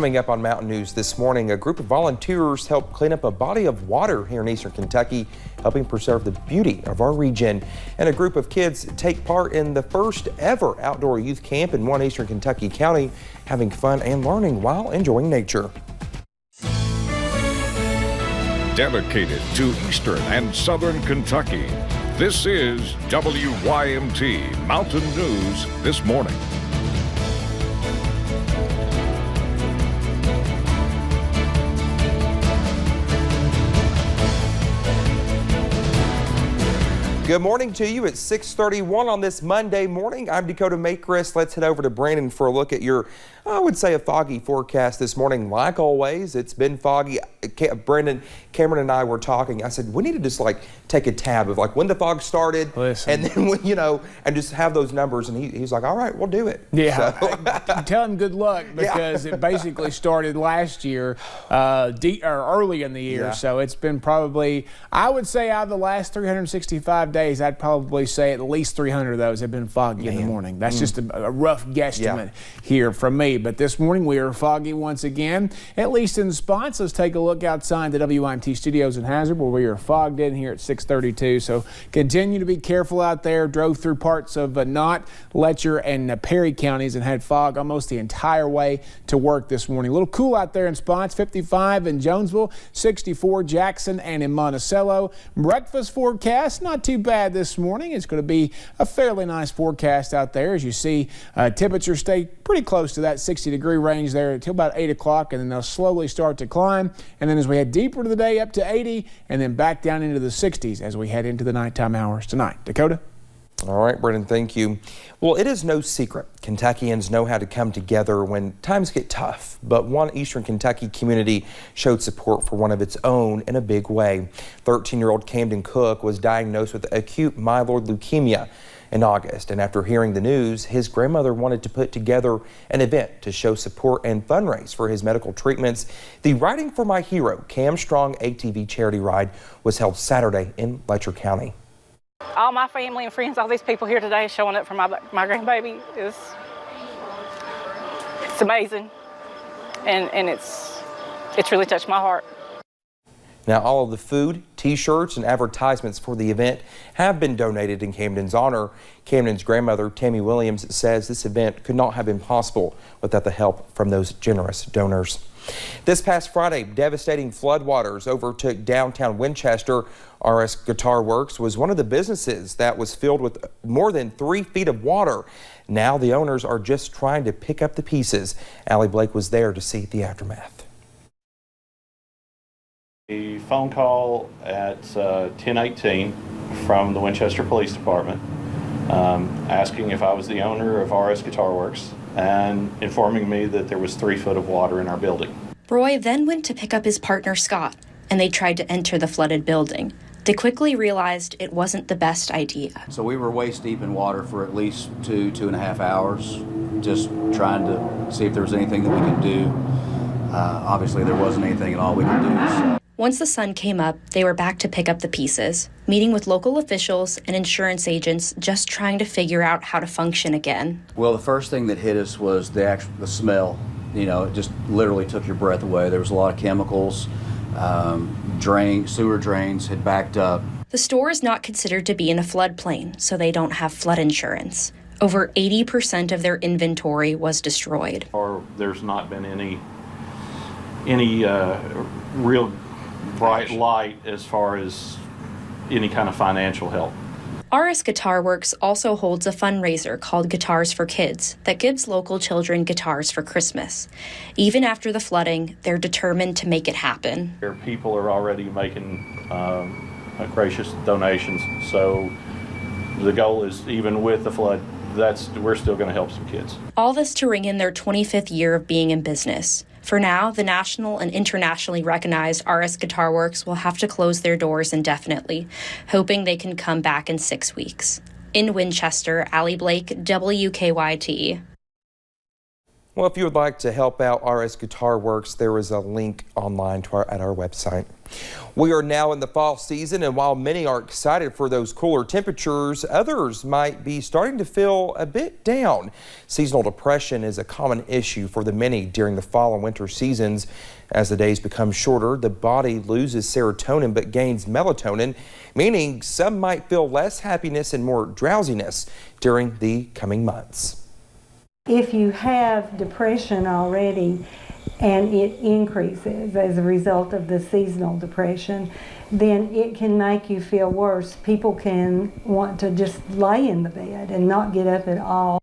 Coming up on Mountain News this morning, a group of volunteers helped clean up a body of water here in eastern Kentucky, helping preserve the beauty of our region. And a group of kids take part in the first ever outdoor youth camp in one eastern Kentucky county, having fun and learning while enjoying nature. Dedicated to eastern and southern Kentucky, this is WYMT Mountain News this morning. Good morning to you at 6:31 on this Monday morning. I'm Dakota Makris. Let's head over to Brandon for a look at your, I would say, a foggy forecast this morning. Like always, it's been foggy. Brandon, Cameron and I were talking. I said, we need to just take a tab of when the fog started. Listen. And then when, and just have those numbers. And he's like, all right, we'll do it. Yeah. So. Tell him good luck because it basically started last year, or early in the year. Yeah. So it's been probably, I would say out of the last 365 days, I'd probably say at least 300 of those have been foggy in the morning. That's just a rough guesstimate here from me. But this morning we are foggy once again, at least in spots. Let's take a look outside the WYMT studios in Hazard where we are fogged in here at 6:32. So continue to be careful out there. Drove through parts of Knott, Letcher, and Perry counties and had fog almost the entire way to work this morning. A little cool out there in spots. 55 in Jonesville, 64 Jackson and in Monticello. Breakfast forecast not too bad this morning. It's going to be a fairly nice forecast out there. As you see, temperatures stay pretty close to that 60-degree range there until about 8 o'clock, and then they'll slowly start to climb. And then as we head deeper into the day, up to 80, and then back down into the 60s as we head into the nighttime hours tonight. Dakota? All right, Brendan, thank you. Well, it is no secret Kentuckians know how to come together when times get tough, but one eastern Kentucky community showed support for one of its own in a big way. 13-year-old Camden Cook was diagnosed with acute myeloid leukemia in August, and after hearing the news, his grandmother wanted to put together an event to show support and fundraise for his medical treatments. The Riding for My Hero Cam Strong ATV charity ride was held Saturday in Letcher County. All my family and friends, all these people here today showing up for my grandbaby it's amazing, and it's really touched my heart. Now, all of the food, t-shirts, and advertisements for the event have been donated in Camden's honor. Camden's grandmother, Tammy Williams, says this event could not have been possible without the help from those generous donors. This past Friday, devastating floodwaters overtook downtown Winchester. RS Guitar Works was one of the businesses that was filled with more than 3 feet of water. Now the owners are just trying to pick up the pieces. Allie Blake was there to see the aftermath. A phone call at 10:18 from the Winchester Police Department asking if I was the owner of RS Guitar Works and informing me that there was 3 foot of water in our building. Roy then went to pick up his partner Scott, and they tried to enter the flooded building. They quickly realized it wasn't the best idea. So we were waist deep in water for at least 2.5 hours, just trying to see if there was anything that we could do. Obviously there wasn't anything at all we could do. So. Once the sun came up, they were back to pick up the pieces, meeting with local officials and insurance agents, just trying to figure out how to function again. Well, the first thing that hit us was the smell. It just literally took your breath away. There was a lot of chemicals. Sewer drains had backed up. The store is not considered to be in a floodplain, so they don't have flood insurance. Over 80% of their inventory was destroyed. Or there's not been any real bright light as far as any kind of financial help. RS Guitar Works also holds a fundraiser called Guitars for Kids that gives local children guitars for Christmas. Even after the flooding, they're determined to make it happen. People are already making gracious donations, so the goal is, even with the flood, we're still going to help some kids. All this to ring in their 25th year of being in business. For now, the national and internationally recognized RS Guitar Works will have to close their doors indefinitely, hoping they can come back in 6 weeks. In Winchester, Allie Blake, WKYT. Well, if you would like to help out RS Guitar Works, there is a link online at our website. We are now in the fall season, and while many are excited for those cooler temperatures, others might be starting to feel a bit down. Seasonal depression is a common issue for the many during the fall and winter seasons. As the days become shorter, the body loses serotonin but gains melatonin, meaning some might feel less happiness and more drowsiness during the coming months. If you have depression already and it increases as a result of the seasonal depression, then it can make you feel worse. People can want to just lay in the bed and not get up at all.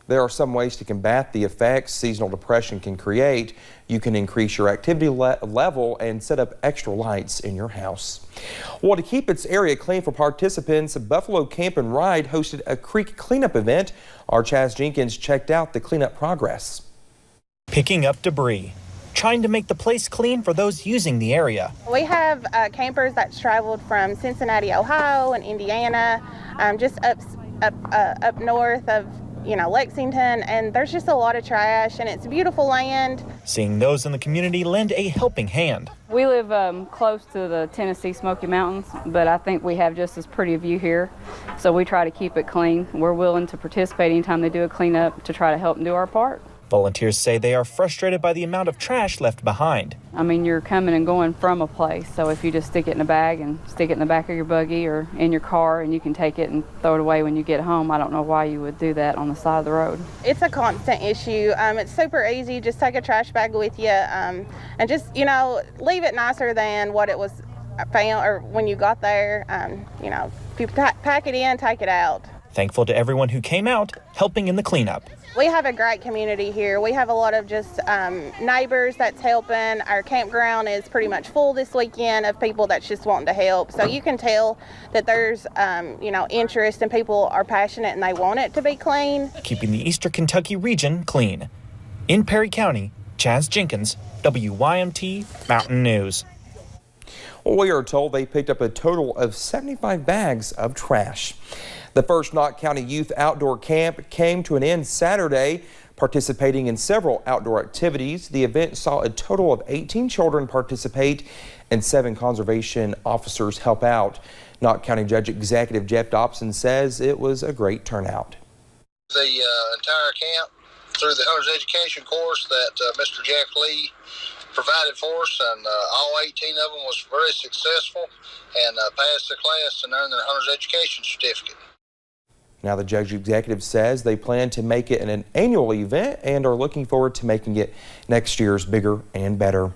There are some ways to combat the effects seasonal depression can create. You can increase your activity level and set up extra lights in your house. Well, to keep its area clean for participants, Buffalo Camp and Ride hosted a creek cleanup event. Our Chaz Jenkins checked out the cleanup progress. Picking up debris, trying to make the place clean for those using the area. We have campers that's traveled from Cincinnati, Ohio and Indiana, just up north of Lexington, and there's just a lot of trash, and it's beautiful land. Seeing those in the community lend a helping hand. We live close to the Tennessee Smoky Mountains, but I think we have just as pretty a view here, so we try to keep it clean. We're willing to participate anytime they do a cleanup to try to help them do our part. Volunteers say they are frustrated by the amount of trash left behind. I mean, you're coming and going from a place, so if you just stick it in a bag and stick it in the back of your buggy or in your car and you can take it and throw it away when you get home, I don't know why you would do that on the side of the road. It's a constant issue. It's super easy. Just take a trash bag with you and just, leave it nicer than what it was found or when you got there. If you pack it in, take it out. Thankful to everyone who came out helping in the cleanup. We have a great community here. We have a lot of just neighbors that's helping. Our campground is pretty much full this weekend of people that's just wanting to help. So you can tell that there's, interest and people are passionate and they want it to be clean. Keeping the Eastern Kentucky region clean. In Perry County, Chaz Jenkins, WYMT Mountain News. Well, we are told they picked up a total of 75 bags of trash. The first Nock County Youth Outdoor Camp came to an end Saturday. Participating in several outdoor activities, the event saw a total of 18 children participate and 7 conservation officers help out. Nock County Judge Executive Jeff Dobson says it was a great turnout. The entire camp through the Hunter's Education course that Mr. Jack Lee provided for us, and all 18 of them was very successful and passed the class and earned their Hunter's Education certificate. Now the Judge Executive says they plan to make it an annual event and are looking forward to making it next year's bigger and better.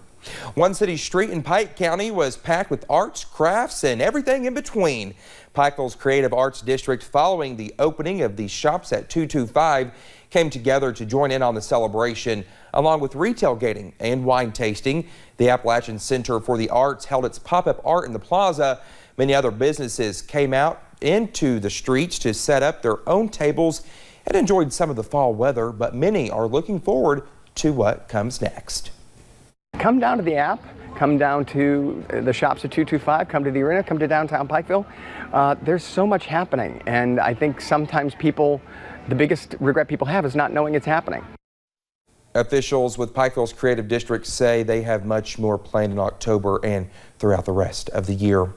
One city street in Pike County was packed with arts, crafts, and everything in between. Pikeville's Creative Arts District, following the opening of the shops at 225, came together to join in on the celebration, along with retail gating and wine tasting. The Appalachian Center for the Arts held its pop-up art in the plaza. Many other businesses came out into the streets to set up their own tables and enjoyed some of the fall weather, but many are looking forward to what comes next. Come down to the app, come down to the shops at 225, come to the arena, come to downtown Pikeville. There's so much happening, and I think sometimes the biggest regret people have is not knowing it's happening. Officials with Pikeville's Creative District say they have much more planned in October and throughout the rest of the year.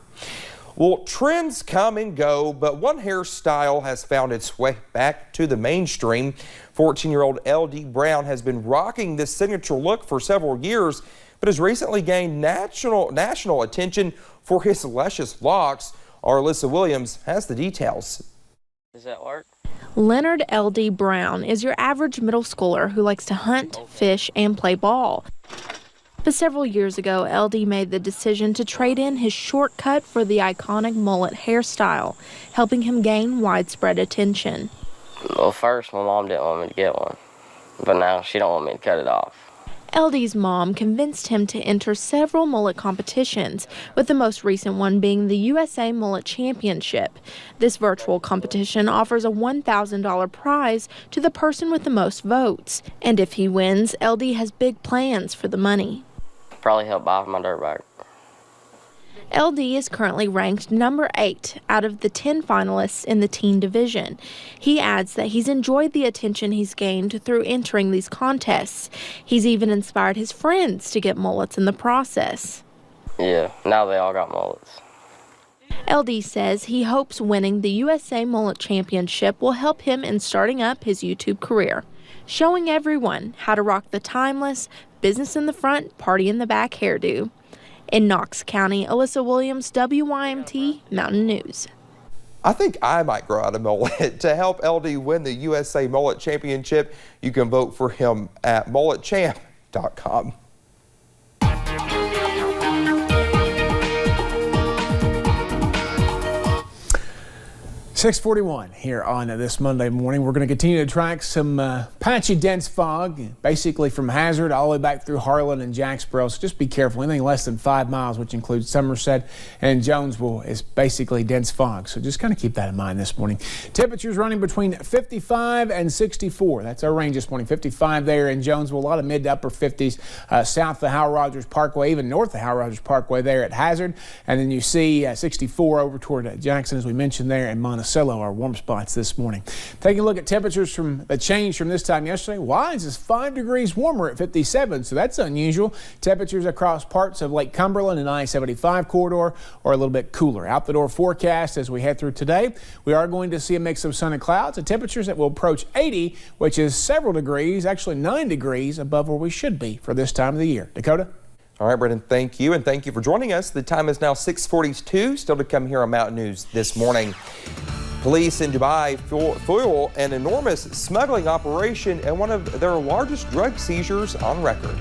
Well, trends come and go, but one hairstyle has found its way back to the mainstream. 14-year-old LD Brown has been rocking this signature look for several years, but has recently gained national attention for his luscious locks. Our Alyssa Williams has the details. Does that work? Leonard LD Brown is your average middle schooler who likes to hunt, fish, and play ball. But several years ago, LD made the decision to trade in his shortcut for the iconic mullet hairstyle, helping him gain widespread attention. Well, first, my mom didn't want me to get one, but now she don't want me to cut it off. LD's mom convinced him to enter several mullet competitions, with the most recent one being the USA Mullet Championship. This virtual competition offers a $1,000 prize to the person with the most votes. And if he wins, LD has big plans for the money. Probably help buy my dirt bike. LD is currently ranked number 8 out of the 10 finalists in the teen division. He adds that he's enjoyed the attention he's gained through entering these contests. He's even inspired his friends to get mullets in the process. Yeah, now they all got mullets. LD says he hopes winning the USA Mullet Championship will help him in starting up his YouTube career, showing everyone how to rock the timeless, business in the front, party in the back hairdo. In Knox County, Alyssa Williams, WYMT Mountain News. I think I might grow out a mullet. To help LD win the USA Mullet Championship, you can vote for him at mulletchamp.com. 6:41 here on this Monday morning. We're going to continue to track some patchy dense fog, basically from Hazard all the way back through Harlan and Jacksboro. So just be careful. Anything less than 5 miles, which includes Somerset and Jonesville, is basically dense fog. So just kind of keep that in mind this morning. Temperatures running between 55 and 64. That's our range this morning. 55 there in Jonesville, a lot of mid to upper 50s south of Howell Rogers Parkway, even north of Howell Rogers Parkway there at Hazard. And then you see 64 over toward Jackson, as we mentioned there, in Monticello, our warm spots this morning. Taking a look at temperatures from the change from this time yesterday. Wise is 5 degrees warmer at 57, so that's unusual. Temperatures across parts of Lake Cumberland and I-75 corridor are a little bit cooler. Out the door forecast as we head through today, we are going to see a mix of sun and clouds and temperatures that will approach 80, which is several degrees, actually 9 degrees above where we should be for this time of the year. Dakota? All right, Brendan, thank you, and thank you for joining us. The time is now 6:42. Still to come here on Mountain News this morning. Police in Dubai foil an enormous smuggling operation and one of their largest drug seizures on record.